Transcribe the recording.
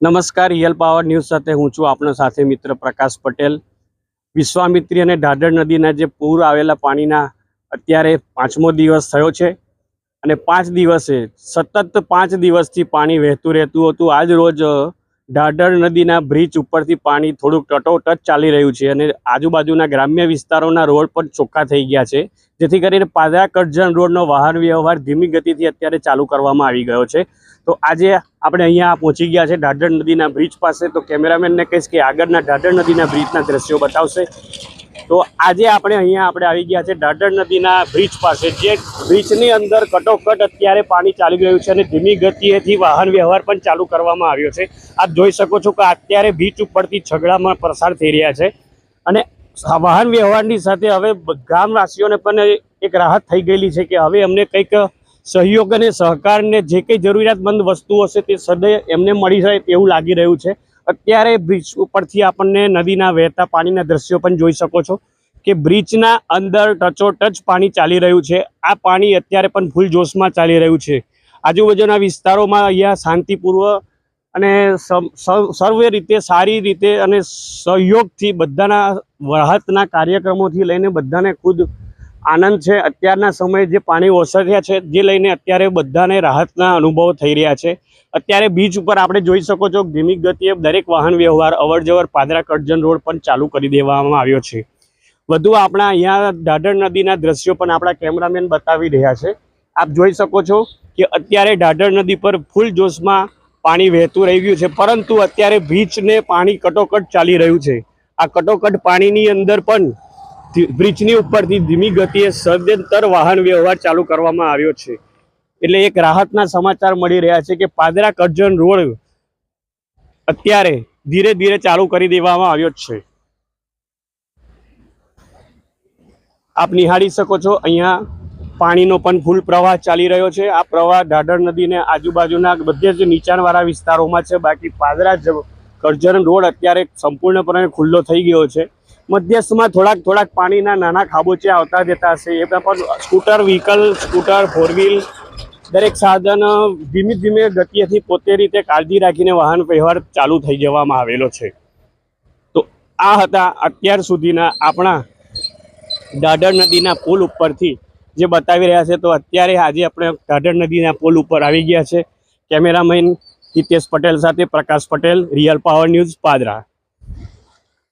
નમસ્કાર, real power news સાથે હું છું આપનો સાથે મિત્ર પ્રકાશ પટેલ। વિશ્વામિત્રી અને ઢાઢર નદીના જે પૂર આવેલા પાણીના અત્યારે 5મો દિવસ થયો છે અને 5 દિવસે સતત 5 દિવસથી પાણી વહેતું રહેતું હતું। આજ રોજ ઢાઢર નદીના બ્રિજ ઉપરથી પાણી થોડુંક ટટોટચ ચાલી રહ્યું છે અને આજુબાજુના ગ્રામ્ય વિસ્તારોના રોડ પણ ચોખ્ખા થઈ ગયા છે, જેથી કરીને પાદરા કરજણ રોડનો વાહન વ્યવહાર ધીમી ગતિથી અત્યારે ચાલુ કરવામાં આવી ગયો છે। તો આજે આપણે અહીંયા પહોંચી ગયા છે ઢાઢર નદીના બ્રિજ પાસે। તો કેમેરામેનને કહીશ કે આગળના ઢાઢર નદીના બ્રિજના દ્રશ્યો બતાવશે। તો આજે આપણે આવી ગયા છે ઢાઢર નદીના બ્રિજ પાસે, જે બ્રિજની અંદર કટોકટ અત્યારે પાણી ચાલી રહ્યું છે અને ધીમી ગતિએથી વાહન વ્યવહાર પણ ચાલુ કરવામાં આવ્યો છે। આપ જોઈ શકો છો કે અત્યારે બ્રિજ ઉપરથી છગડામાં પસાર થઈ રહ્યા છે અને વાહન વ્યવહારની સાથે હવે ગામવાસીઓને પણ એક રાહત થઈ ગયેલી છે કે હવે અમને કંઈક સહયોગ અને સહકારને જે કંઈ જરૂરિયાતમંદ વસ્તુઓ હશે તે સદૈવ એમને મળી જાય તેવું લાગી રહ્યું છે। અત્યારે બ્રિજ ઉપરથી આપણને નદીના વહેતા પાણીના દ્રશ્યો પણ જોઈ શકો છો કે બ્રિજના અંદર ટચોટચ પાણી ચાલી રહ્યું છે। આ પાણી અત્યારે પણ ફૂલ જોશમાં ચાલી રહ્યું છે। આજુબાજુના વિસ્તારોમાં અહીંયા શાંતિપૂર્વ અને સર્વે રીતે સારી રીતે અને સહયોગથી બધાના રાહતના કાર્યક્રમોથી લઈને બધાને ખુદ આનંદ છે। અત્યારના સમયે જે પાણી ઓસર્યા છે જે લઈને અત્યારે બધાને રાહતના અનુભવો થઈ રહ્યા છે। અત્યારે બીચ ઉપર આપણે જોઈ શકો છો ધીમી ગતિએ દરેક વાહન વ્યવહાર અવરજવર પાદરા કરજણ રોડ પણ ચાલુ કરી દેવામાં આવ્યો છે। વધુ આપણા અહીંયા ઢાઢર નદીના દ્રશ્યો પણ આપણા કેમેરામેન બતાવી રહ્યા છે। આપ જોઈ શકો છો કે અત્યારે ઢાઢર નદી પર ફૂલ જોશમાં પાણી વહેતું રહી ગયું છે, પરંતુ અત્યારે બ્રિજને પાણી કટોકટ ચાલી રહ્યું છે। આ કટોકટ પાણીની અંદર પણ બ્રિજની ઉપરથી ધીમી ગતિએ સદંતર વાહન વ્યવહાર ચાલુ કરવામાં આવ્યો છે। એટલે એક રાહતના સમાચાર મળી રહ્યા છે કે પાદરા કરજણ રોડ અત્યારે ધીરે ધીરે ચાલુ કરી દેવામાં આવ્યો છે। આપ નિહાળી શકો છો અહીંયા પાણીનો પણ ફૂલ પ્રવાહ ચાલી રહ્યો છે। આ પ્રવાહ ઢાઢર નદીને આજુબાજુના બધે જ નીચાણવાળા વિસ્તારોમાં છે, બાકી પાદરા કરજણ રોડ અત્યારે સંપૂર્ણપણે ખુલ્લો થઈ ગયો છે। મધ્યસ્થમાં થોડાક પાણીના નાના ખાબોચિયા આવતા જતા હશે, એ પણ scooter vehicle, scooter, four wheel દરેક સાધન ધીમે ધીમે ગતિએથી પોતે રીતે કાળજી રાખીને વાહન વ્યવહાર ચાલુ થઈ જવામાં આવેલો છે। તો આ હતા અત્યાર સુધીના આપણા ઢાઢર નદીના પુલ ઉપરથી જે બતાવી રહ્યા છે। તો અત્યારે આજે આપણે ઢાઢર નદીના પુલ ઉપર આવી ગયા છે। કેમેરામેન હિતેશ પટેલ સાથે Prakash Patel, real power news, Padra.